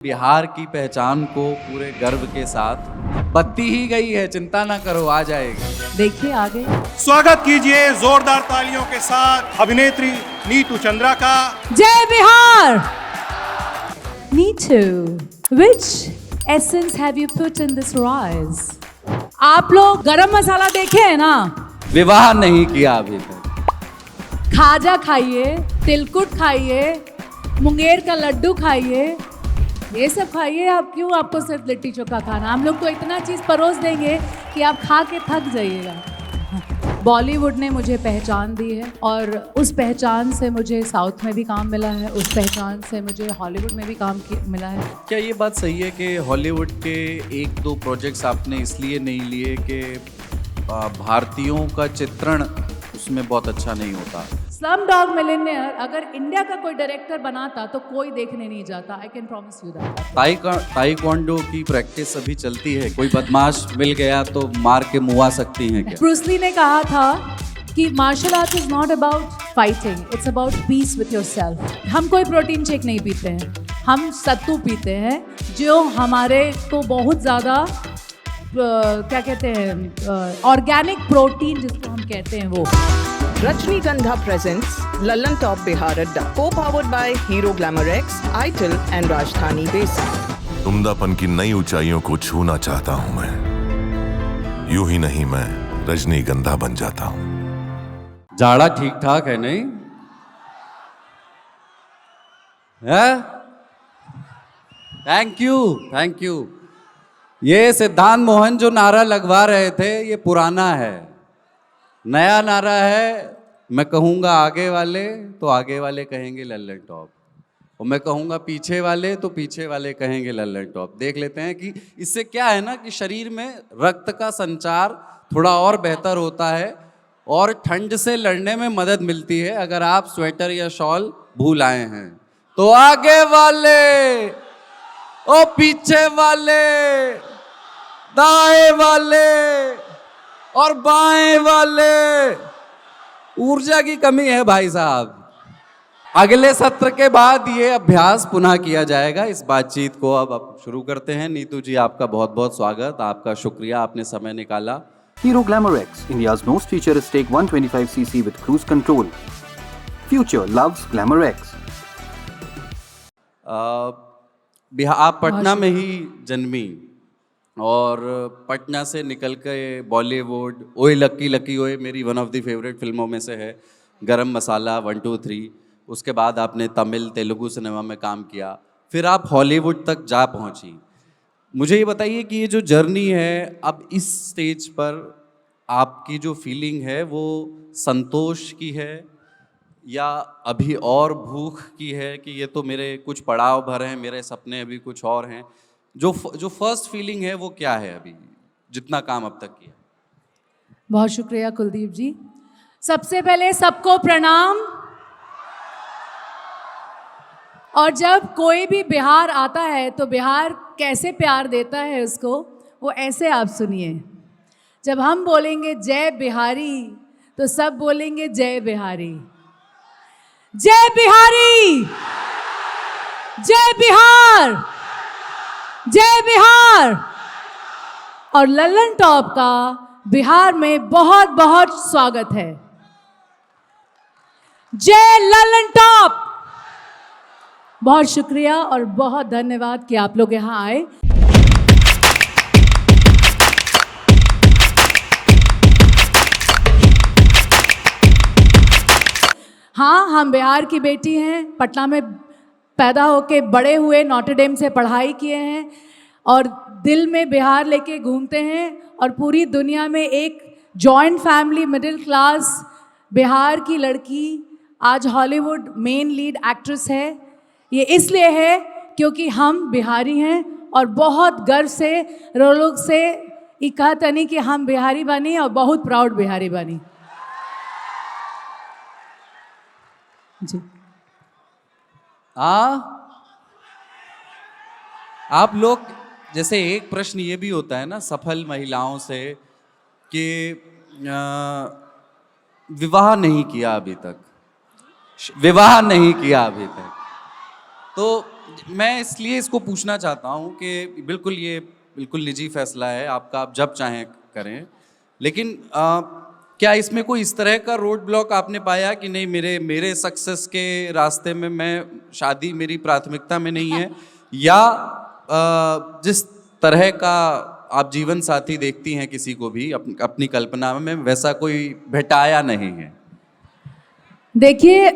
बिहार की पहचान को पूरे गर्व के साथ बत्ती ही गई है, चिंता ना करो, आ जाएगी। देखिए आगे। स्वागत कीजिए जोरदार तालियों के साथ अभिनेत्री नीतू चंद्रा का। जय Bihar. Neetu, which essence have you put in this rice? आप लोग गरम मसाला देखे हैं ना? विवाह नहीं किया अभी तक। खाजा खाइए, तिलकुट खाइए, मुंगेर का लड्डू खाइए, ये सब खाइए। आप क्यों आपको सिर्फ लिट्टी चोखा खाना? हम लोग तो इतना चीज़ परोस देंगे कि आप खा के थक जाइएगा। बॉलीवुड ने मुझे पहचान दी है और उस पहचान से मुझे साउथ में भी काम मिला है, उस पहचान से मुझे हॉलीवुड में भी काम मिला है। क्या ये बात सही है कि हॉलीवुड के एक दो प्रोजेक्ट्स आपने इसलिए नहीं लिए कि भारतीयों का चित्रण उसमें बहुत अच्छा नहीं होता? स्लम डॉग मिलियनेयर अगर इंडिया का कोई डायरेक्टर बनाता तो कोई देखने नहीं जाता। I can promise you that. Taekwondo की प्रैक्टिस अभी चलती है, कोई बदमाश मिल गया तो मार के मुआ सकती हैं क्या? ब्रूस ली ने कहा था कि martial art is not about fighting, it's about peace with yourself. हम कोई प्रोटीन शेक नहीं पीते हैं, हम सत्तू पीते हैं जो हमारे को बहुत ज़्यादा क्या कहते हैं, ऑर्गेनिक प्रोटीन जिसको हम कहते हैं वो। Rajnigandha presents Lallan Top Bihar Adda, co-powered by Hero Glamour X, ITIL and Rajdhani Basic। उम्दापन की नई ऊंचाइयों को छूना चाहता हूं मैं, यूं ही नहीं मैं रजनीगंधा बन जाता हूं। जाड़ा ठीक ठाक है नहीं है? Thank you. ये सिद्धांत मोहन जो नारा लगवा रहे थे ये पुराना है, नया नारा है। मैं कहूँगा आगे वाले तो आगे वाले कहेंगे लल्लन टॉप, और मैं कहूँगा पीछे वाले तो पीछे वाले कहेंगे लल्लन टॉप। देख लेते हैं कि इससे क्या है ना कि शरीर में रक्त का संचार थोड़ा और बेहतर होता है और ठंड से लड़ने में मदद मिलती है। अगर आप स्वेटर या शॉल भूल आए हैं तो आगे वाले ओ पीछे वाले, दाएं वाले और बाएं वाले, ऊर्जा की कमी है भाई साहब। अगले सत्र के बाद ये अभ्यास पुनः किया जाएगा। इस बातचीत को अब शुरू करते हैं। नीतू जी, आपका बहुत बहुत स्वागत, आपका शुक्रिया, आपने समय निकाला। Hero Glamour X, India's most futuristic 125cc with cruise control. Future loves Glamour X. आप पटना में ही जन्मी और पटना से निकल के बॉलीवुड, ओए लक्की लक्की ओए मेरी वन ऑफ द फेवरेट फिल्मों में से है, गरम मसाला 1, 2, 3। उसके बाद आपने तमिल तेलुगु सिनेमा में काम किया, फिर आप हॉलीवुड तक जा पहुंची। मुझे ये बताइए कि ये जो जर्नी है अब इस स्टेज पर आपकी जो फीलिंग है वो संतोष की है या अभी और भूख की है कि ये तो मेरे कुछ पड़ाव भर हैं, मेरे सपने अभी कुछ और हैं? जो फर्स्ट फीलिंग है वो क्या है अभी, जितना काम अब तक किया? बहुत शुक्रिया कुलदीप जी। सबसे पहले सबको प्रणाम। और जब कोई भी बिहार आता है तो बिहार कैसे प्यार देता है उसको, वो ऐसे आप सुनिए। जब हम बोलेंगे जय बिहारी तो सब बोलेंगे जय बिहारी। जय बिहारी, जय बिहार, जय बिहार। और लल्लन टॉप का बिहार में बहुत बहुत स्वागत है। जय लल्लन टॉप। बहुत शुक्रिया और बहुत धन्यवाद कि आप लोग यहाँ आए। हाँ, हम बिहार की बेटी हैं, पटना में पैदा होके बड़े हुए, नॉटर डेम से पढ़ाई किए हैं और दिल में बिहार लेके घूमते हैं। और पूरी दुनिया में एक joint family middle class Bihar की लड़की आज हॉलीवुड मेन लीड एक्ट्रेस है। ये इसलिए है क्योंकि हम बिहारी हैं और बहुत गर्व से लोग से ये कहता नहीं कि हम बिहारी बनी और बहुत प्राउड बिहारी बनी जी। आप लोग जैसे एक प्रश्न ये भी होता है ना सफल महिलाओं से कि विवाह नहीं किया अभी तक, तो मैं इसलिए इसको पूछना चाहता हूँ कि बिल्कुल ये बिल्कुल निजी फैसला है आपका, आप जब चाहें करें, लेकिन क्या इसमें कोई इस तरह का रोड ब्लॉक आपने पाया कि नहीं मेरे सक्सेस के रास्ते में मैं शादी मेरी प्राथमिकता में नहीं है, या जिस तरह का आप जीवन साथी देखती हैं किसी को भी अपनी कल्पना में, वैसा कोई भेटाया नहीं है? देखिए,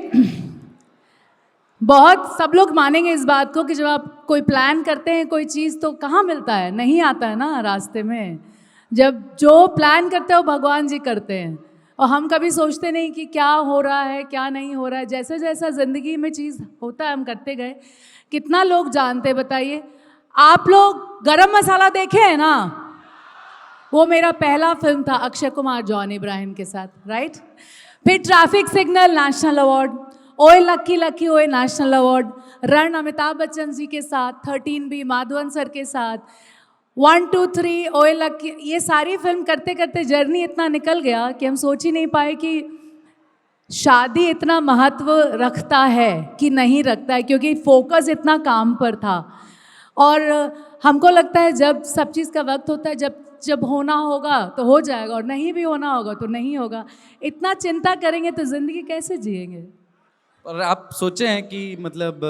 बहुत सब लोग मानेंगे इस बात को कि जब आप कोई प्लान करते हैं कोई चीज़ तो कहाँ मिलता है, नहीं आता है ना रास्ते में। जब जो प्लान करते हैं वो भगवान जी करते हैं, और हम कभी सोचते नहीं कि क्या हो रहा है क्या नहीं हो रहा है। जैसे जैसा ज़िंदगी में चीज़ होता है हम करते गए। कितना लोग जानते हैं बताइए? आप लोग गरम मसाला देखे हैं ना? वो मेरा पहला फिल्म था अक्षय कुमार जॉन इब्राहिम के साथ, राइट? फिर ट्रैफिक सिग्नल नेशनल अवार्ड, ओए लक्की लक्की ओए नेशनल अवार्ड, रण अमिताभ बच्चन जी के साथ, 13B माधवन सर के साथ, 1, 2, 3 ओए लक्की। ये सारी फिल्म करते करते जर्नी इतना निकल गया कि हम सोच ही नहीं पाए कि शादी इतना महत्व रखता है कि नहीं रखता है, क्योंकि फोकस इतना काम पर था। और हमको लगता है जब सब चीज़ का वक्त होता है, जब होना होगा तो हो जाएगा, और नहीं भी होना होगा तो नहीं होगा। इतना चिंता करेंगे तो ज़िंदगी कैसे जिएंगे? और आप सोचे हैं कि मतलब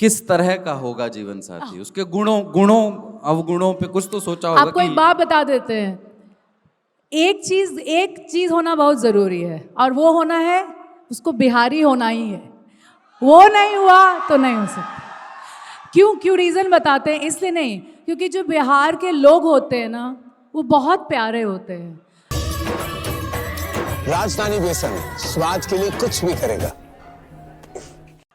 किस तरह का होगा जीवन साथी, उसके गुणों अवगुणों पे कुछ तो सोचा होगा? आपको एक बात बता देते हैं, एक चीज़ होना बहुत ज़रूरी है, और वो होना है उसको बिहारी होना ही है। वो नहीं हुआ तो नहीं हो सकता। क्यों रीज़न बताते हैं? इसलिए नहीं, क्योंकि जो बिहार के लोग होते हैं ना वो बहुत प्यारे होते हैं। राजधानी बेसन स्वाद के लिए कुछ भी करेगा।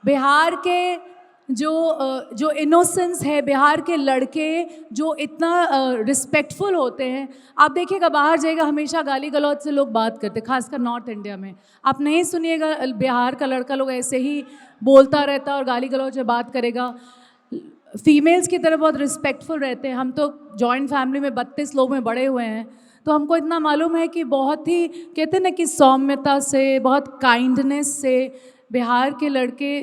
बिहार के जो इनोसेंस है, बिहार के लड़के जो इतना रिस्पेक्टफुल होते हैं। आप देखिएगा बाहर जाइएगा हमेशा गाली गलौज से लोग बात करते हैं, खासकर नॉर्थ इंडिया में। आप नहीं सुनिएगा बिहार का लड़का लोग ऐसे ही बोलता रहता और गाली गलौज में बात करेगा। फीमेल्स की तरफ बहुत रिस्पेक्टफुल रहते हैं। हम तो जॉइंट फैमिली में 32 लोग में बड़े हुए हैं, तो हमको इतना मालूम है कि बहुत ही कहते हैं ना कि सौम्यता से, बहुत काइंडनेस से बिहार के लड़के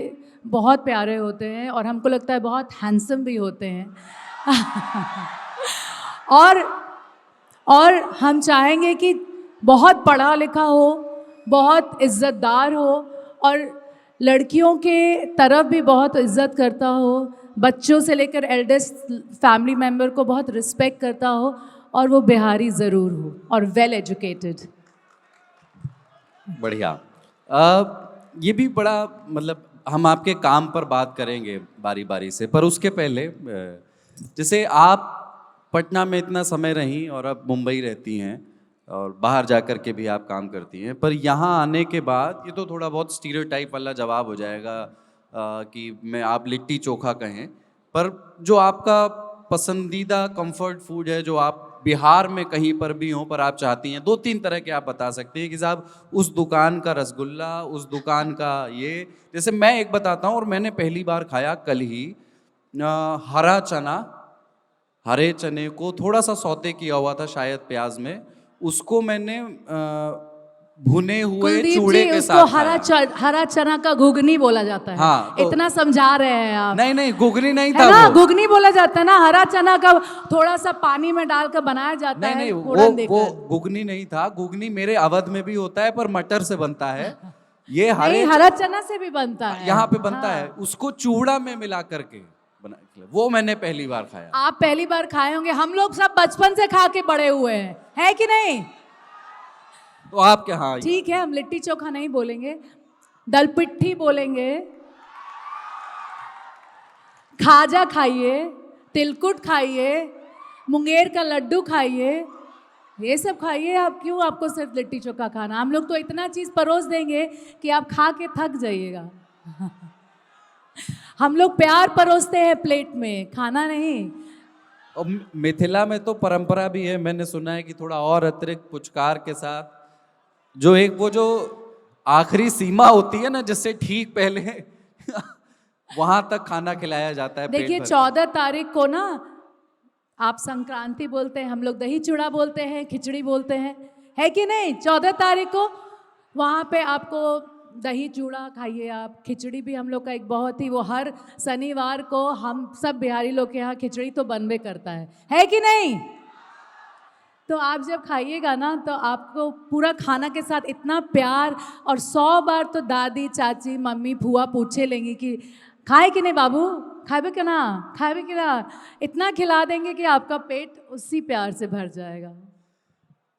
बहुत प्यारे होते हैं, और हमको लगता है बहुत हैंडसम भी होते हैं। और हम चाहेंगे कि बहुत पढ़ा लिखा हो, बहुत इज़्ज़तदार हो, और लड़कियों के तरफ भी बहुत इज़्ज़त करता हो, बच्चों से लेकर एल्डेस्ट फैमिली मेम्बर को बहुत रिस्पेक्ट करता हो, और वो बिहारी ज़रूर हो और वेल एजुकेटेड। बढ़िया। ये भी बड़ा मतलब हम आपके काम पर बात करेंगे बारी बारी से, पर उसके पहले जैसे आप पटना में इतना समय रहीं और अब मुंबई रहती हैं और बाहर जा कर के भी आप काम करती हैं, पर यहाँ आने के बाद ये तो थोड़ा बहुत स्टीरियोटाइप वाला जवाब हो जाएगा कि मैं आप लिट्टी चोखा कहें, पर जो आपका पसंदीदा कंफर्ट फूड है, जो आप बिहार में कहीं पर भी हों पर आप चाहती हैं, 2-3 तरह के आप बता सकते हैं कि साहब उस दुकान का रसगुल्ला, उस दुकान का ये। जैसे मैं एक बताता हूँ, और मैंने पहली बार खाया कल ही हरा चना, हरे चने को थोड़ा सा सौते किया हुआ था शायद प्याज में, उसको मैंने भुने हुए कुलदीप चूड़े जी, के उसको साथ हरा चना का घुगनी बोला जाता है। हाँ, तो इतना समझा रहे हैं आप। नहीं घुगनी नहीं है था ना, वो। घुगनी बोला जाता है ना, हरा चना का थोड़ा सा पानी में डालकर बनाया जाता है। नहीं फोड़न देकर। वो घुगनी नहीं था। घुगनी मेरे अवध में भी होता है पर मटर से बनता है, ये नहीं, हरा चना से भी बनता है, यहाँ पे बनता हाँ। है, उसको चूड़ा में मिला करके बना, वो मैंने पहली बार खाया। आप पहली बार खाए होंगे, हम लोग सब बचपन से खा के बड़े हुए हैं, है कि नहीं? तो आप क्या? हाँ ठीक है, हम लिट्टी चोखा नहीं बोलेंगे, दलपिट्ठी बोलेंगे। खाजा खाइए, तिलकुट खाइए, मुंगेर का लड्डू खाइए, ये सब खाइए। आप क्यों आपको सिर्फ लिट्टी चोखा खाना? हम लोग तो इतना चीज़ परोस देंगे कि आप खा के थक जाइएगा। हम लोग प्यार परोसते हैं प्लेट में, खाना नहीं। और मिथिला में तो परंपरा भी है, मैंने सुना है कि थोड़ा और अतिरिक्त पुचकार के साथ जो एक वो जो आखिरी सीमा होती है ना, जिससे ठीक पहले वहां तक खाना खिलाया जाता है। देखिए 14 तारीख को ना आप संक्रांति बोलते हैं, हम लोग दही चूड़ा बोलते हैं, खिचड़ी बोलते हैं, है कि नहीं? 14 तारीख को वहाँ पे आपको दही चूड़ा खाइए आप, खिचड़ी भी हम लोग का एक बहुत ही, वो हर शनिवार को हम सब बिहारी लोग के यहाँ खिचड़ी तो बनबे करता है कि नहीं? तो आप जब खाइएगा ना तो आपको पूरा खाना के साथ इतना प्यार, और 100 बार तो दादी चाची मम्मी फुआ पूछे लेंगी कि खाए कि नहीं बाबू, खाए कि ना, खाए कि ना, इतना खिला देंगे कि आपका पेट उसी प्यार से भर जाएगा।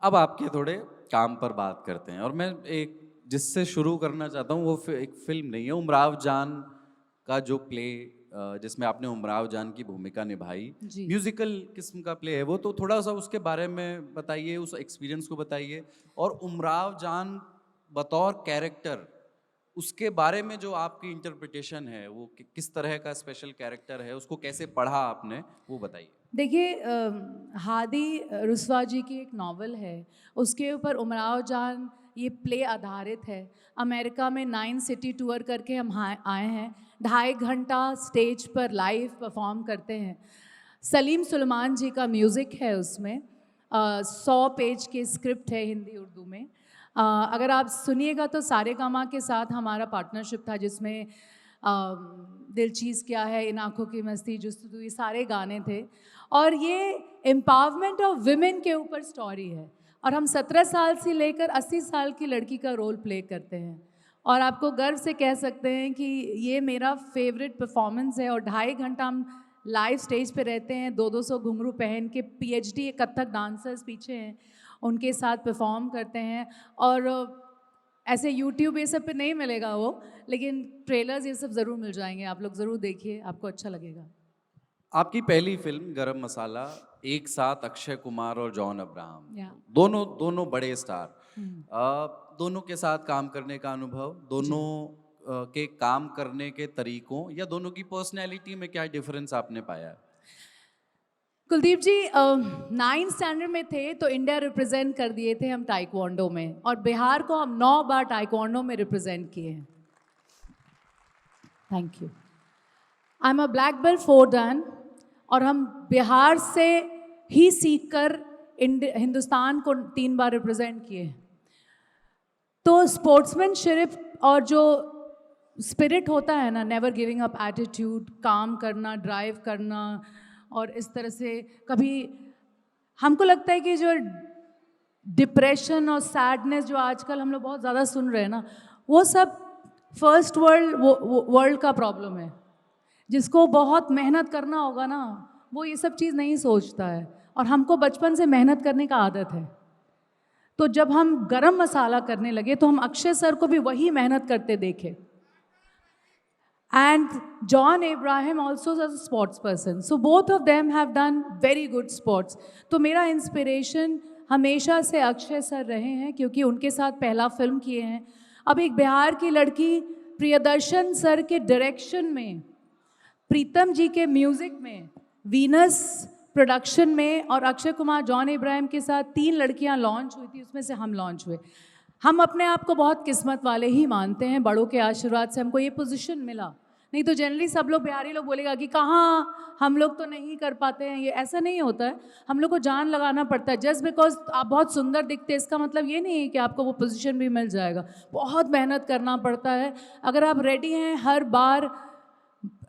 अब आपके थोड़े काम पर बात करते हैं, और मैं एक जिससे शुरू करना चाहता हूँ वो एक फिल्म नहीं है, उमराव जान का जो प्ले जिसमें आपने उमराव जान की भूमिका निभाई, जी। म्यूजिकल किस्म का प्ले है वो, तो थोड़ा सा उसके बारे में बताइए, उस एक्सपीरियंस को बताइए, और उमराव जान बतौर कैरेक्टर उसके बारे में जो आपकी इंटरप्रिटेशन है वो किस तरह का स्पेशल कैरेक्टर है, उसको कैसे पढ़ा आपने, वो बताइए। देखिए हादी रुस्वा जी की एक नावल है, उसके ऊपर उमराव जान ये प्ले आधारित है। अमेरिका में 9 सिटी टूर करके हम आए हैं, 2.5 घंटा स्टेज पर लाइव परफॉर्म करते हैं। सलीम सुलेमान जी का म्यूज़िक है उसमें, 100 पेज की स्क्रिप्ट है हिंदी उर्दू में। अगर आप सुनिएगा तो सारेगामा के साथ हमारा पार्टनरशिप था, जिसमें दिल चीज़ क्या है, इन आँखों की मस्ती, जुस्तजू, ये सारे गाने थे। और ये एम्पावरमेंट ऑफ विमेन के ऊपर स्टोरी है, और हम 17 साल से लेकर 80 साल की लड़की का रोल प्ले करते हैं, और आपको गर्व से कह सकते हैं कि ये मेरा फेवरेट परफॉर्मेंस है। और 2.5 घंटा हम लाइव स्टेज पे रहते हैं, 200 घुंघरू पहन के, PhD कथक डांसर्स पीछे हैं, उनके साथ परफॉर्म करते हैं। और ऐसे YouTube ये सब पे नहीं मिलेगा वो, लेकिन ट्रेलर्स ये सब ज़रूर मिल जाएंगे, आप लोग ज़रूर देखिए, आपको अच्छा लगेगा। आपकी पहली फिल्म गरम मसाला, एक साथ अक्षय कुमार और जॉन अब्राहम, या। दोनों बड़े स्टार, दोनों के साथ काम करने का अनुभव, दोनों के काम करने के तरीकों या दोनों की पर्सनैलिटी में क्या डिफरेंस आपने पाया? कुलदीप जी 9th स्टैंडर्ड में थे तो इंडिया रिप्रेजेंट कर दिए थे हम ताइक्वांडो में, और बिहार को हम 9 बार ताइक्वांडो में रिप्रेजेंट किए हैं। Thank you. I am a black belt 4 done, और हम बिहार से ही सीखकर हिंदुस्तान को 3 बार रिप्रेजेंट किए हैं। तो स्पोर्ट्समैनशिप और जो स्पिरिट होता है ना, नेवर गिविंग अप एटीट्यूड, काम करना, ड्राइव करना, और इस तरह से कभी हमको लगता है कि जो डिप्रेशन और सैडनेस जो आजकल हम लोग बहुत ज़्यादा सुन रहे हैं ना, वो सब फर्स्ट वर्ल्ड का प्रॉब्लम है। जिसको बहुत मेहनत करना होगा ना, वो ये सब चीज़ नहीं सोचता है, और हमको बचपन से मेहनत करने का आदत है। तो जब हम गरम मसाला करने लगे तो हम अक्षय सर को भी वही मेहनत करते देखे। And John Abraham also is a sports person. So both of them have done very good sports. तो मेरा इंस्पिरेशन हमेशा से अक्षय सर रहे हैं, क्योंकि उनके साथ पहला फिल्म किए हैं। अब एक बिहार की लड़की प्रियदर्शन सर के डायरेक्शन में, प्रीतम जी के म्यूज़िक में, वीनस प्रोडक्शन में, और अक्षय कुमार जॉन इब्राहिम के साथ 3 लड़कियां लॉन्च हुई थी, उसमें से हम लॉन्च हुए। हम अपने आप को बहुत किस्मत वाले ही मानते हैं, बड़ों के आशीर्वाद से हमको ये पोजीशन मिला। नहीं तो जनरली सब लोग बिहारी लोग बोलेगा कि कहाँ हम लोग तो नहीं कर पाते हैं, ये ऐसा नहीं होता है। हम लोग को जान लगाना पड़ता है। जस्ट बिकॉज आप बहुत सुंदर दिखते हैं इसका मतलब ये नहीं है कि आपको वो पोजीशन भी मिल जाएगा। बहुत मेहनत करना पड़ता है। अगर आप रेडी हैं, हर बार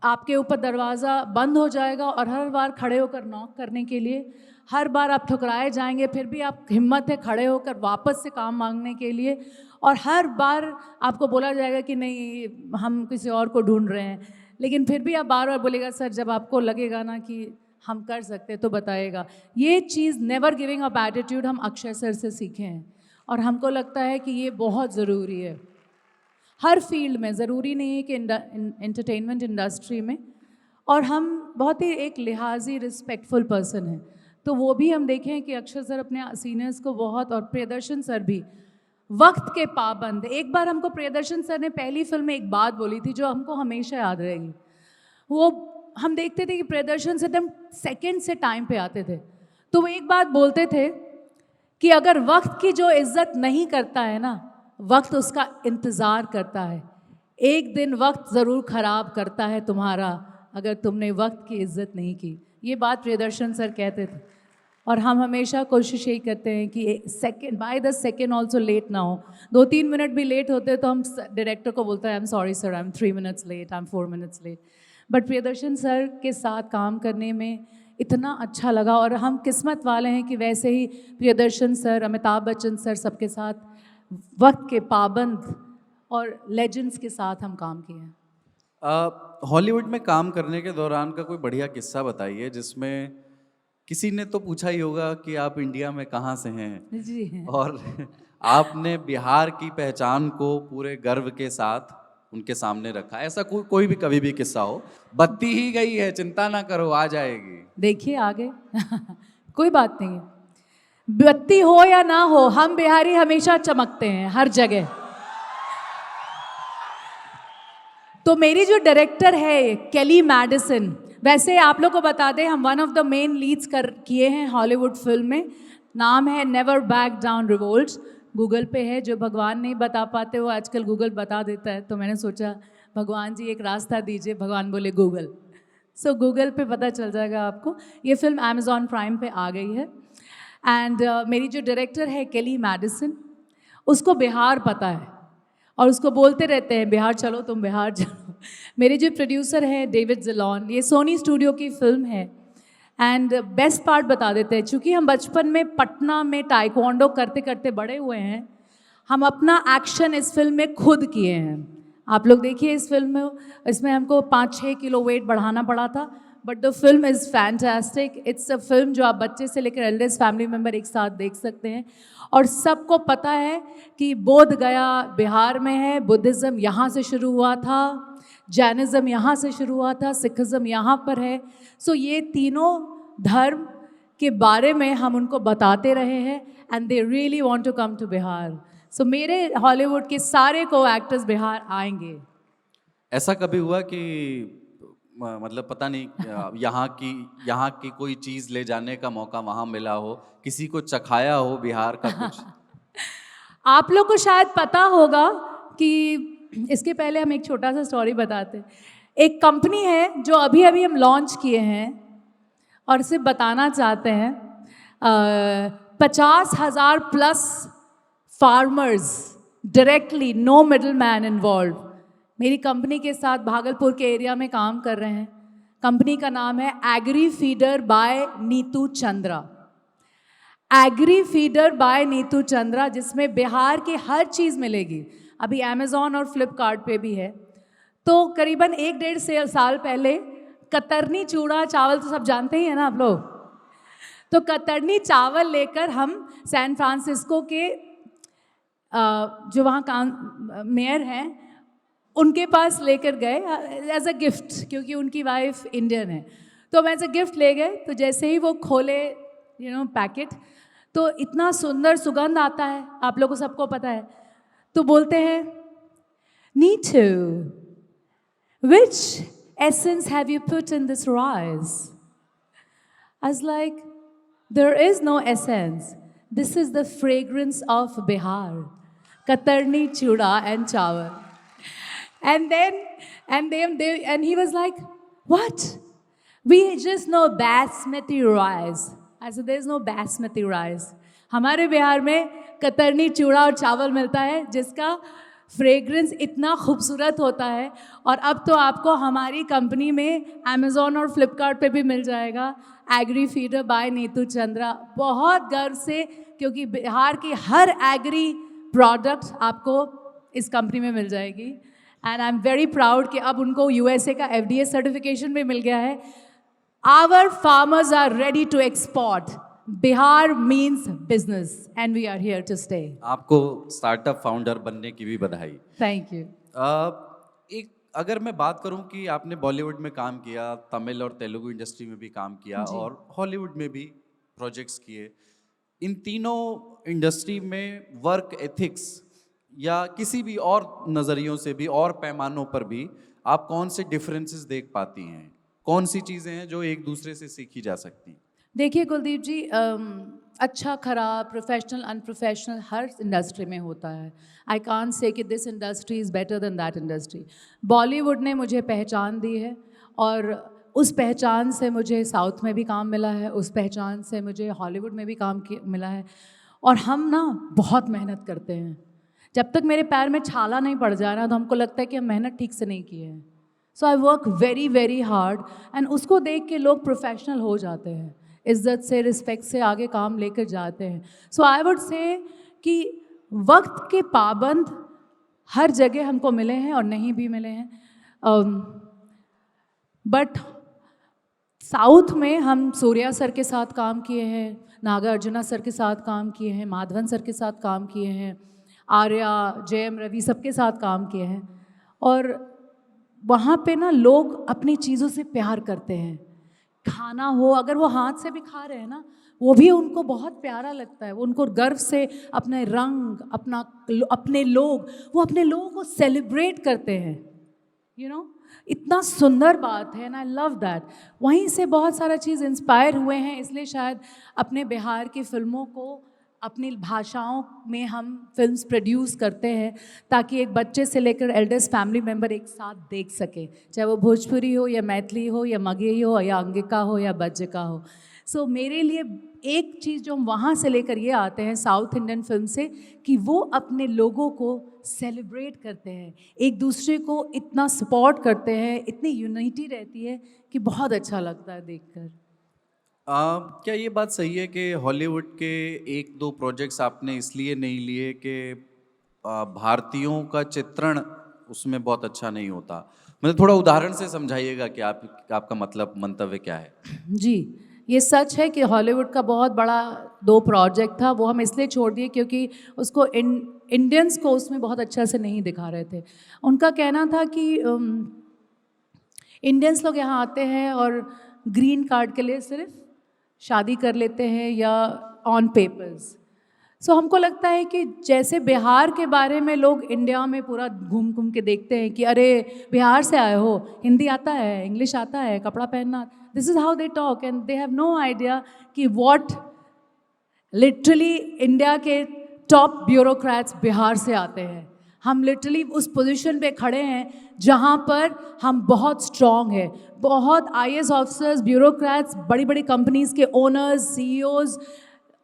आपके ऊपर दरवाज़ा बंद हो जाएगा, और हर बार खड़े होकर नॉक करने के लिए, हर बार आप ठुकराए जाएंगे, फिर भी आप हिम्मत है खड़े होकर वापस से काम मांगने के लिए, और हर बार आपको बोला जाएगा कि नहीं हम किसी और को ढूंढ रहे हैं, लेकिन फिर भी आप बार बार बोलेगा सर, जब आपको लगेगा ना कि हम कर सकते तो बताएगा। ये चीज़ नेवर गिविंग अप एटीट्यूड हम अक्षय सर से सीखे हैं, और हमको लगता है कि ये बहुत ज़रूरी है हर फील्ड में। ज़रूरी नहीं है कि एंटरटेनमेंट इंडस्ट्री में। और हम बहुत ही एक लिहाजी रिस्पेक्टफुल पर्सन हैं, तो वो भी हम देखें कि अक्षय सर अपने सीनियर्स को बहुत, और प्रियदर्शन सर भी वक्त के पाबंद। एक बार हमको प्रियदर्शन सर ने पहली फिल्म में एक बात बोली थी जो हमको हमेशा याद रहेगी। वो हम देखते थे कि प्रियदर्शन सर एकदम सेकंड से टाइम पे आते थे, तो वो एक बात बोलते थे कि अगर वक्त की जो इज्जत नहीं करता है ना, वक्त उसका इंतज़ार करता है। एक दिन वक्त ज़रूर ख़राब करता है तुम्हारा, अगर तुमने वक्त की इज्जत नहीं की। ये बात प्रियदर्शन सर कहते थे। और हम हमेशा कोशिश यही करते हैं कि second by the second also let ना हो। 2-3 मिनट भी लेट होते तो हम डायरेक्टर को बोलते हैं I am sorry sir, I am 3 minutes late, I am 4 minutes late. But Priyadarshan sir के साथ काम करने में इतना अच्छा लगा, और हम किस्मत वाले हैं कि वैसे ही प्रियदर्शन सर, अमिताभ बच्चन सर, सबके साथ वक्त के पाबंद और लेजेंड्स के साथ हम काम किए हैं। हॉलीवुड में काम करने के दौरान का कोई बढ़िया किस्सा बताइए जिसमें किसी ने तो पूछा ही होगा कि आप इंडिया में कहाँ से हैं, जी और आपने बिहार की पहचान को पूरे गर्व के साथ उनके सामने रखा। ऐसा कोई भी कभी भी किस्सा हो। बत्ती ही गई है, चिंता ना करो, आ जाएगी। देखिए आगे कोई बात नहीं है, बत्ती हो या ना हो, हम बिहारी हमेशा चमकते हैं हर जगह। तो मेरी जो डायरेक्टर है केली मैडिसन, वैसे आप लोग को बता दें हम one of the main Leeds किए हैं हॉलीवुड फिल्म में। नाम है never back down revolt. Google पे है, जो भगवान नहीं बता पाते वो आजकल गूगल बता देता है। तो मैंने सोचा भगवान जी एक रास्ता दीजिए, भगवान बोले गूगल। सो गूगल पे पता चल जाएगा आपको। ये फिल्म अमेज़ॉन प्राइम पे आ गई है। एंड मेरी जो डायरेक्टर है केली मैडिसन, उसको बिहार पता है और उसको बोलते रहते हैं बिहार चलो, तुम बिहार चलो। मेरे जो प्रोड्यूसर हैं डेविड ज़िलॉन, ये सोनी स्टूडियो की फिल्म है। एंड बेस्ट पार्ट बता देते हैं, चूँकि हम बचपन में पटना में ताइक्वांडो करते करते बड़े हुए हैं, हम अपना एक्शन इस फिल्म में खुद किए हैं। आप लोग देखिए इस फिल्म में, इसमें हमको 5-6 किलो वेट बढ़ाना पड़ा था, but the film is fantastic. It's a film जो आप बच्चे से लेकर एल्डेस्ट फैमिली मेम्बर एक साथ देख सकते हैं। और सबको पता है कि बोध गया बिहार में है, बुद्धिज़्म यहाँ से शुरू हुआ था, जैनिज़्म यहाँ से शुरू हुआ था, सिखिज़्म यहाँ पर है। सो ये तीनों धर्म के बारे में हम उनको बताते रहे हैं, and they really want to come to Bihar. So मेरे हॉलीवुड के सारे को एक्टर्स बिहार आएंगे। ऐसा कभी हुआ कि मतलब पता नहीं यहाँ की कोई चीज़ ले जाने का मौका वहाँ मिला हो, किसी को चखाया हो बिहार का कुछ? आप लोग को शायद पता होगा कि इसके पहले हम एक छोटा सा स्टोरी बताते हैं। एक कंपनी है जो अभी अभी हम लॉन्च किए हैं और सिर्फ बताना चाहते हैं, 50,000 plus farmers directly, no middle man involve, मेरी कंपनी के साथ भागलपुर के एरिया में काम कर रहे हैं। कंपनी का नाम है agri feeder by Neetu Chandra. Agri feeder by Neetu Chandra, जिसमें बिहार की हर चीज़ मिलेगी। अभी अमेज़ॉन और फ्लिपकार्ट पे भी है। तो करीबन 1-1.5 साल पहले कतरनी चूड़ा चावल तो सब जानते ही हैं ना आप लोग, तो कतरनी चावल लेकर हम सैन फ्रांसिस्को के जो वहाँ का मेयर हैं उनके पास लेकर गए एज अ गिफ्ट, क्योंकि उनकी वाइफ इंडियन है। तो हम एज अ गिफ्ट ले गए। तो जैसे ही वो खोले पैकेट, तो इतना सुंदर सुगंध आता है, आप लोगों को सबको पता है। तो बोलते हैं Neetu, which essence have you put in this rice? I was like, there is no essence. This is the fragrance of Bihar. Katarni chuda and chawal. And he was like, what? We just know basmati rice. I said, there's no basmati rice. हमारे बिहार में कतरनी चूड़ा और चावल मिलता है जिसका fragrance इतना खूबसूरत होता है। और अब तो आपको हमारी कंपनी में अमेज़ॉन और फ्लिपकार्ट पे भी मिल जाएगा, agri feeder by Neetu Chandra. बहुत गर्व से, क्योंकि बिहार की हर एग्री प्रोडक्ट आपको इस कंपनी में मिल जाएगी। And I am very proud कि अब उनको USA का FDA सर्टिफिकेशन भी मिल गया है। Our farmers are ready to export. Bihar means business and we are here to stay. आपको स्टार्टअप फाउंडर बनने की भी बधाई। Thank you. एक अगर मैं बात करूं कि आपने बॉलीवुड में काम किया, तमिल और तेलुगु इंडस्ट्री में भी काम किया और हॉलीवुड में भी प्रोजेक्ट्स किए, इन तीनों इंडस्ट्री में वर्क एथिक्स या किसी भी और नज़रियों से भी और पैमानों पर भी आप कौन से डिफरेंसेस देख पाती हैं? कौन सी चीज़ें हैं जो एक दूसरे से सीखी जा सकती हैं? देखिए कुलदीप जी, अच्छा खराब, प्रोफेशनल अनप्रोफेशनल हर इंडस्ट्री में होता है। आई कांट से कि this industry is better than that industry. Bollywood ने मुझे पहचान दी है और उस पहचान से मुझे साउथ में भी काम मिला है, उस पहचान से मुझे हॉलीवुड में भी मिला है। और हम ना बहुत मेहनत करते हैं, जब तक मेरे पैर में छाला नहीं पड़ जाए ना तो हमको लगता है कि हम मेहनत ठीक से नहीं किए हैं। So I work very very hard and उसको देख के लोग प्रोफेशनल हो जाते हैं, इज्जत से रिस्पेक्ट से आगे काम लेकर जाते हैं। सो आई वुड से कि वक्त के पाबंद हर जगह हमको मिले हैं और नहीं भी मिले हैं। बट साउथ में हम सूर्या सर के साथ काम किए हैं, नागार्जुना सर के साथ काम किए हैं, माधवन सर के साथ काम किए हैं, आर्या, जयम रवि सबके साथ काम किए हैं। और वहाँ पे ना लोग अपनी चीज़ों से प्यार करते हैं। खाना हो, अगर वो हाथ से भी खा रहे हैं ना, वो भी उनको बहुत प्यारा लगता है। वो उनको गर्व से अपने रंग, अपने लोग, वो अपने लोगों को सेलिब्रेट करते हैं। यू नो, इतना सुंदर बात है, एंड आई लव दैट। वहीं से बहुत सारा चीज़ इंस्पायर हुए हैं, इसलिए शायद अपने बिहार की फिल्मों को अपनी भाषाओं में हम फिल्म्स प्रोड्यूस करते हैं, ताकि एक बच्चे से लेकर एल्डेस्ट फैमिली मेम्बर एक साथ देख सके, चाहे वो भोजपुरी हो या मैथिली हो या मगही हो या अंगिका हो या बज्जिका हो। सो मेरे लिए एक चीज़ जो हम वहाँ से लेकर ये आते हैं साउथ इंडियन फिल्म से, कि वो अपने लोगों को सेलिब्रेट करते हैं, एक दूसरे को इतना सपोर्ट करते हैं, इतनी यूनिटी रहती है कि बहुत अच्छा लगता है देखकर। क्या ये बात सही है कि हॉलीवुड के एक दो प्रोजेक्ट्स आपने इसलिए नहीं लिए कि भारतीयों का चित्रण उसमें बहुत अच्छा नहीं होता? मतलब थोड़ा उदाहरण से समझाइएगा कि आपका मतलब मंतव्य क्या है? जी, ये सच है कि हॉलीवुड का बहुत बड़ा 2 प्रोजेक्ट था, वो हम इसलिए छोड़ दिए क्योंकि उसको इंडियंस को उसमें बहुत अच्छा से नहीं दिखा रहे थे। उनका कहना था कि इंडियंस लोग यहाँ आते हैं और ग्रीन कार्ड के लिए सिर्फ शादी कर लेते हैं या ऑन पेपर्स। सो हमको लगता है कि जैसे बिहार के बारे में लोग इंडिया में पूरा घूम घूम के देखते हैं कि अरे बिहार से आए हो, हिंदी आता है, इंग्लिश आता है, कपड़ा पहनना, this is how they talk and they have no idea कि व्हाट लिटरली इंडिया के टॉप ब्यूरोक्रेट्स बिहार से आते हैं। हम लिटरली उस पोजीशन पे खड़े हैं जहाँ पर हम बहुत स्ट्रॉन्ग है, बहुत IAS ऑफिसर्स, ब्यूरोक्रेट्स, बड़ी बड़ी कंपनीज़ के ओनर्स, CEOs,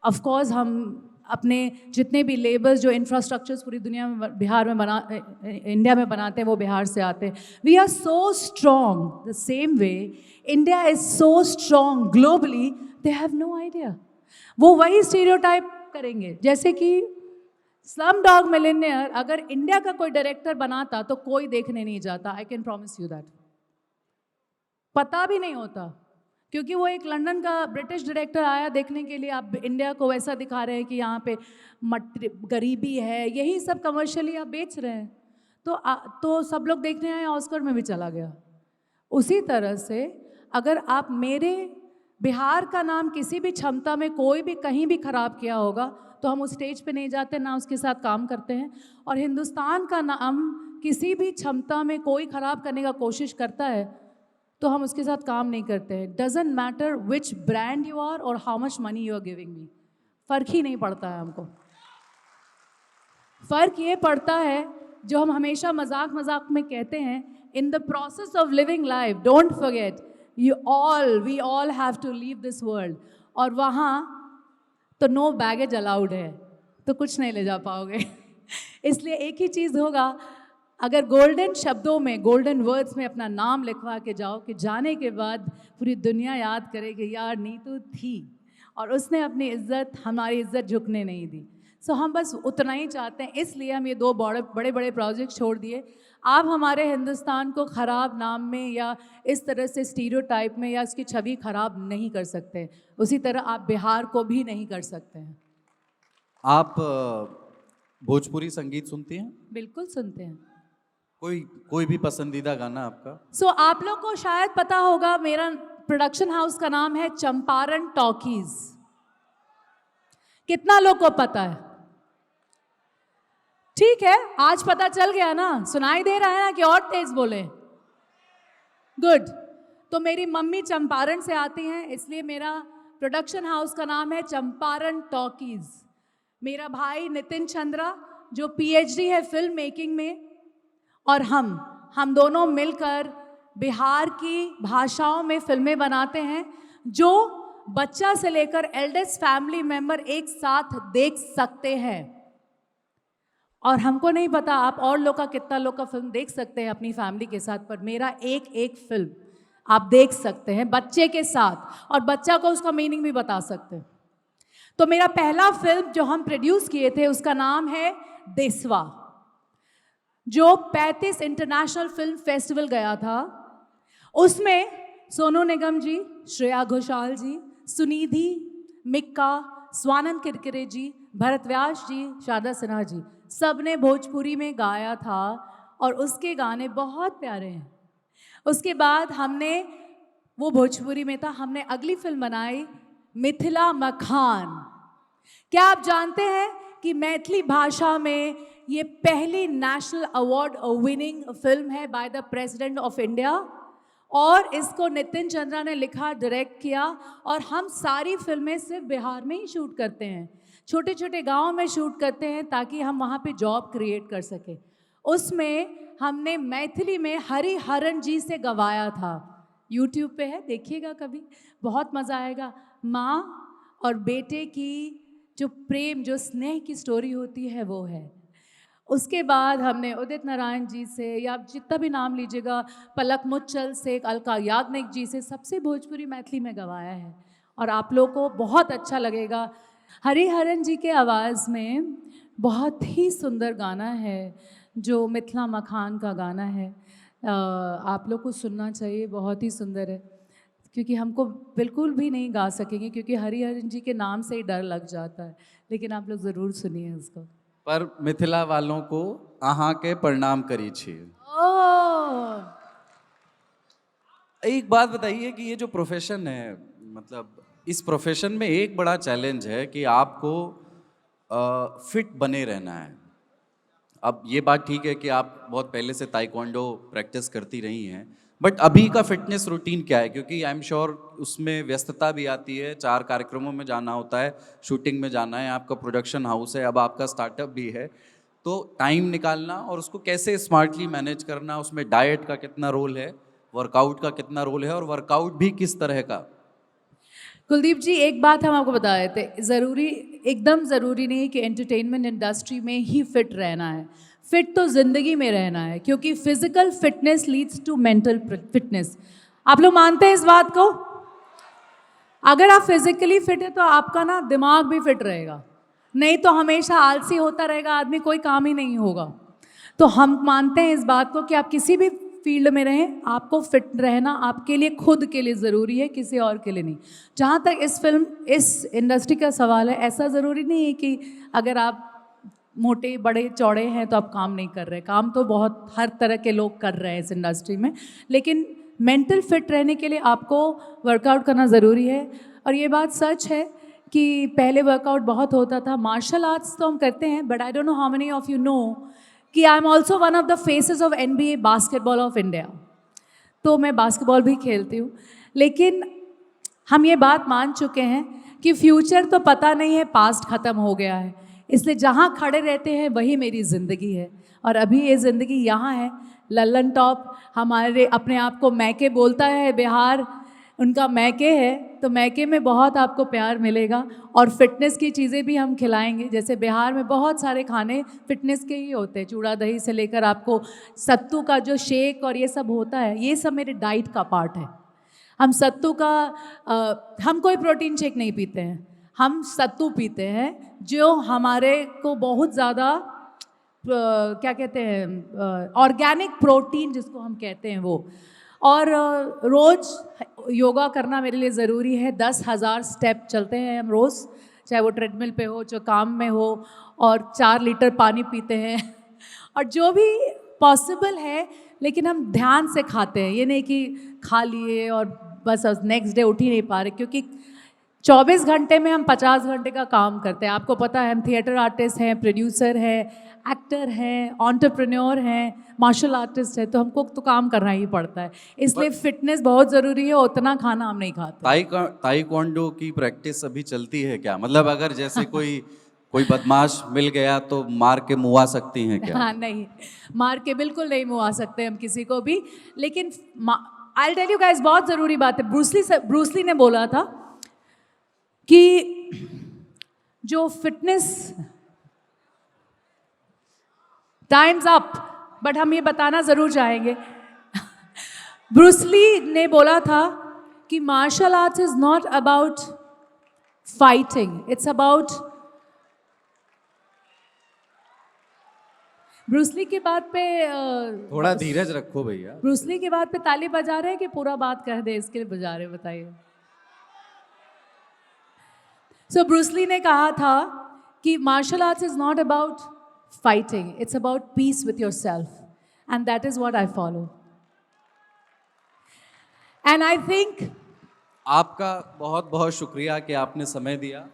ऑफ कोर्स हम अपने जितने भी लेबर्स जो इंफ्रास्ट्रक्चर्स पूरी दुनिया में इंडिया में बनाते हैं वो बिहार से आते हैं। We are so strong the same way India is so strong globally, they have no idea. वो वही स्टीरियोटाइप करेंगे, जैसे कि स्लम डॉग मिलियनेयर अगर इंडिया का कोई डायरेक्टर बनाता तो कोई देखने नहीं जाता, I can promise you that. पता भी नहीं होता, क्योंकि वो एक लंदन का ब्रिटिश डायरेक्टर आया देखने के लिए, आप इंडिया को वैसा दिखा रहे हैं कि यहाँ पे गरीबी है, यही सब कमर्शियली आप बेच रहे हैं, तो सब लोग देखने आए, ऑस्कर में भी चला गया। उसी तरह से अगर आप मेरे बिहार का नाम किसी भी क्षमता में कोई भी कहीं भी खराब किया होगा तो हम उस स्टेज पे नहीं जाते, ना उसके साथ काम करते हैं। और हिंदुस्तान का नाम किसी भी क्षमता में कोई ख़राब करने का कोशिश करता है तो हम उसके साथ काम नहीं करते हैं। Doesn't matter which brand you are और how much money you are giving me, फ़र्क ही नहीं पड़ता है हमको। फ़र्क ये पड़ता है जो हम हमेशा मजाक मजाक में कहते हैं, in the process of living life don't forget we all have to leave this world. और वहाँ तो नो बैगेज अलाउड है, तो कुछ नहीं ले जा पाओगे। इसलिए एक ही चीज़ होगा, अगर गोल्डन शब्दों में, गोल्डन वर्ड्स में अपना नाम लिखवा के जाओ कि जाने के बाद पूरी दुनिया याद करे कि यार नीतू थी और उसने अपनी इज्जत, हमारी इज्जत झुकने नहीं दी। सो हम बस उतना ही चाहते हैं, इसलिए हम ये 2 बड़े बड़े प्रोजेक्ट छोड़ दिए। आप हमारे हिंदुस्तान को ख़राब नाम में या इस तरह से स्टीरियोटाइप में या इसकी छवि ख़राब नहीं कर सकते, उसी तरह आप बिहार को भी नहीं कर सकते हैं। आप भोजपुरी संगीत सुनती हैं? बिल्कुल सुनते हैं। कोई भी पसंदीदा गाना आपका? सो आप लोग को शायद पता होगा, मेरा प्रोडक्शन हाउस का नाम है चंपारण टॉकीज। कितना लोग को पता है? ठीक है, आज पता चल गया ना, सुनाई दे रहा है ना कि और तेज बोले? गुड। तो मेरी मम्मी चंपारण से आती हैं, इसलिए मेरा प्रोडक्शन हाउस का नाम है चंपारण टॉकीज। मेरा भाई नितिन चंद्रा जो PhD है फिल्म मेकिंग में, और हम दोनों मिलकर बिहार की भाषाओं में फिल्में बनाते हैं जो बच्चा से लेकर एल्डेस्ट फैमिली मेंबर एक साथ देख सकते हैं। और हमको नहीं पता आप और लोग का कितना लोग का फिल्म देख सकते हैं अपनी फैमिली के साथ, पर मेरा एक एक फिल्म आप देख सकते हैं बच्चे के साथ, और बच्चा को उसका मीनिंग भी बता सकते हैं। तो मेरा पहला फिल्म जो हम प्रोड्यूस किए थे उसका नाम है देसवा, जो 35 इंटरनेशनल फिल्म फेस्टिवल गया था। उसमें सोनू निगम जी, श्रेया घोषाल जी, सुनिधि, मिक्का, स्वानंद किरकिरे जी, भरत व्यास जी, शारदा सिन्हा जी, सब ने भोजपुरी में गाया था और उसके गाने बहुत प्यारे हैं। उसके बाद हमने, वो भोजपुरी में था, हमने अगली फिल्म बनाई मिथिला मखान। क्या आप जानते हैं कि मैथिली भाषा में ये पहली नेशनल अवार्ड विनिंग फिल्म है by the president of India, और इसको नितिन चंद्रा ने लिखा, डायरेक्ट किया, और हम सारी फिल्में सिर्फ बिहार में ही शूट करते हैं, छोटे छोटे गांव में शूट करते हैं ताकि हम वहाँ पे जॉब क्रिएट कर सके। उसमें हमने मैथिली में हरिहरन जी से गवाया था, यूट्यूब पे है, देखिएगा कभी, बहुत मज़ा आएगा। माँ और बेटे की जो प्रेम, जो स्नेह की स्टोरी होती है वो है। उसके बाद हमने उदित नारायण जी से, या जितना भी नाम लीजिएगा, पलक मुच्छल से, अलका याग्निक जी से, सबसे भोजपुरी मैथिली में गवाया है और आप लोग को बहुत अच्छा लगेगा। हरिहरन जी के आवाज़ में बहुत ही सुंदर गाना है जो मिथिला मखान का गाना है, आप लोग को सुनना चाहिए, बहुत ही सुंदर है। क्योंकि हमको बिल्कुल भी नहीं गा सकेंगे क्योंकि हरिहरन जी के नाम से ही डर लग जाता है, लेकिन आप लोग ज़रूर सुनिए उसको। पर मिथिला वालों को अहाँ के प्रणाम करी छिए। ओह, एक बात बताइए कि ये जो प्रोफेशन है, मतलब इस प्रोफेशन में एक बड़ा चैलेंज है कि आपको फिट बने रहना है। अब ये बात ठीक है कि आप बहुत पहले से ताइक्वांडो प्रैक्टिस करती रही हैं, बट अभी का फिटनेस रूटीन क्या है? क्योंकि आई एम श्योर उसमें व्यस्तता भी आती है, 4 कार्यक्रमों में जाना होता है, शूटिंग में जाना है, आपका प्रोडक्शन हाउस है, अब आपका स्टार्टअप भी है, तो टाइम निकालना और उसको कैसे स्मार्टली मैनेज करना, उसमें डाइट का कितना रोल है, वर्कआउट का कितना रोल है, और वर्कआउट भी किस तरह का? कुलदीप जी, एक बात हम आपको बता रहे थे, ज़रूरी, एकदम ज़रूरी नहीं कि एंटरटेनमेंट इंडस्ट्री में ही फिट रहना है। फिट तो ज़िंदगी में रहना है, क्योंकि physical fitness leads to mental fitness. आप लोग मानते हैं इस बात को? अगर आप फिजिकली फिट है तो आपका ना दिमाग भी फिट रहेगा, नहीं तो हमेशा आलसी होता रहेगा आदमी, कोई काम ही नहीं होगा। तो हम मानते हैं इस बात को कि आप किसी भी फील्ड में रहें, आपको फिट रहना आपके लिए, खुद के लिए ज़रूरी है, किसी और के लिए नहीं। जहाँ तक इस इंडस्ट्री का सवाल है, ऐसा ज़रूरी नहीं है कि अगर आप मोटे बड़े चौड़े हैं तो आप काम नहीं कर रहे, काम तो बहुत हर तरह के लोग कर रहे हैं इस इंडस्ट्री में, लेकिन मेंटल फिट रहने के लिए आपको वर्कआउट करना ज़रूरी है। और ये बात सच है कि पहले वर्कआउट बहुत होता था, मार्शल आर्ट्स तो हम करते हैं, but I don't know how many of you know कि I am also one of the faces of NBA basketball of India. तो मैं बास्केटबॉल भी खेलती हूँ, लेकिन हम ये बात मान चुके हैं कि फ्यूचर तो पता नहीं है, पास्ट ख़त्म हो गया है, इसलिए जहाँ खड़े रहते हैं वही मेरी ज़िंदगी है। और अभी ये ज़िंदगी यहाँ है, लल्लन टॉप हमारे अपने आप को मैके बोलता है, बिहार उनका मैके है, तो मैके में बहुत आपको प्यार मिलेगा। और फिटनेस की चीज़ें भी हम खिलाएंगे, जैसे बिहार में बहुत सारे खाने फिटनेस के ही होते हैं, चूड़ा दही से लेकर आपको सत्तू का जो शेक और ये सब होता है, ये सब मेरे डाइट का पार्ट है। हम सत्तू का हम कोई प्रोटीन शेक नहीं पीते हैं, हम सत्तू पीते हैं, जो हमारे को बहुत ज़्यादा क्या कहते हैं, ऑर्गेनिक प्रोटीन जिसको हम कहते हैं वो। और रोज़ योगा करना मेरे लिए ज़रूरी है, 10,000 स्टेप चलते हैं हम रोज़, चाहे वो ट्रेडमिल पे हो, चाहे काम में हो, और 4 लीटर पानी पीते हैं और जो भी पॉसिबल है, लेकिन हम ध्यान से खाते हैं, ये नहीं कि खा लिए और बस नेक्स्ट डे उठ ही नहीं पा रहे, क्योंकि 24 घंटे में हम 50 घंटे का काम करते हैं। आपको पता है हम थिएटर आर्टिस्ट हैं, प्रोड्यूसर हैं, एक्टर हैं, एंटरप्रेन्योर हैं, मार्शल आर्टिस्ट है, तो हमको तो काम करना ही पड़ता है, इसलिए फिटनेस बहुत ज़रूरी है, उतना खाना हम नहीं खाते। ताइक्वांडो की प्रैक्टिस अभी चलती है क्या? मतलब अगर जैसे कोई कोई बदमाश मिल गया तो मार के मुआ सकती हैं क्या? हाँ नहीं, मार के बिल्कुल नहीं मुआ सकते हम किसी को भी। लेकिन आई टेल यू गाइस, बहुत ज़रूरी बात है। ब्रूसली ने बोला था कि जो फिटनेस, टाइम्स अप, बट हम ये बताना ज़रूर चाहेंगे। ब्रूसली ने बोला था कि martial arts is not about fighting, it's about. Bruce Lee की बात पे थोड़ा धीरज रखो भैया। ब्रूसली की बात पे ताली बजा रहे हैं कि पूरा बात कह दे इसके लिए बजा रहे, बताइए। सो ब्रूसली ने कहा था कि martial arts is not about fighting, it's about peace with yourself, and that is what I follow. And I think आपका बहुत बहुत शुक्रिया कि आपने समय दिया।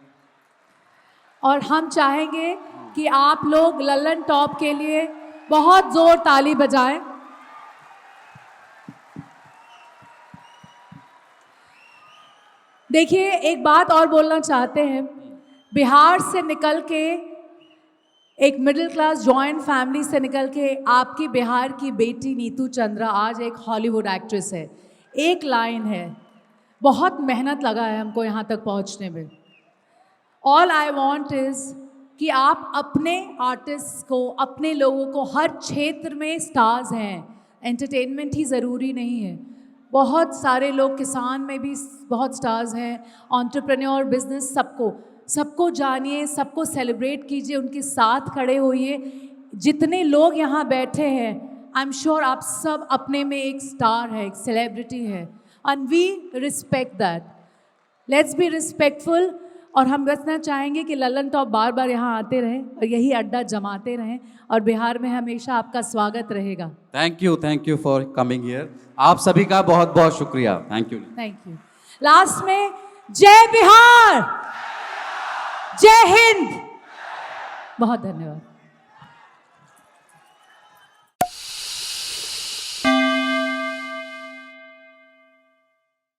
और हम चाहेंगे कि आप लोग लल्लन टॉप के लिए बहुत जोर ताली बजाएं। देखिए, एक बात और बोलना चाहते हैं। बिहार से निकल के, एक मिडिल क्लास जॉइंट फैमिली से निकल के, आपकी बिहार की बेटी नीतू चंद्रा आज एक हॉलीवुड एक्ट्रेस है। एक लाइन है, बहुत मेहनत लगा है हमको यहाँ तक पहुँचने में। ऑल आई वॉन्ट इज़ कि आप अपने आर्टिस्ट को, अपने लोगों को, हर क्षेत्र में स्टार्स हैं, एंटरटेनमेंट ही ज़रूरी नहीं है, बहुत सारे लोग, किसान में भी बहुत स्टार्स हैं, एंटरप्रेन्योर, बिजनेस, सबको जानिए, सबको सेलिब्रेट कीजिए, उनके साथ खड़े होइए। जितने लोग यहाँ बैठे हैं, आई एम श्योर आप सब अपने में एक स्टार है, एक सेलिब्रिटी है, and we respect that. Let's be respectful. और हम बसना चाहेंगे कि लल्लन टॉप बार बार यहाँ आते रहें और यही अड्डा जमाते रहें, और बिहार में हमेशा आपका स्वागत रहेगा। Thank you for coming here. आप सभी का बहुत बहुत शुक्रिया। Thank you. लास्ट में जय बिहार, जय हिंद, बहुत धन्यवाद।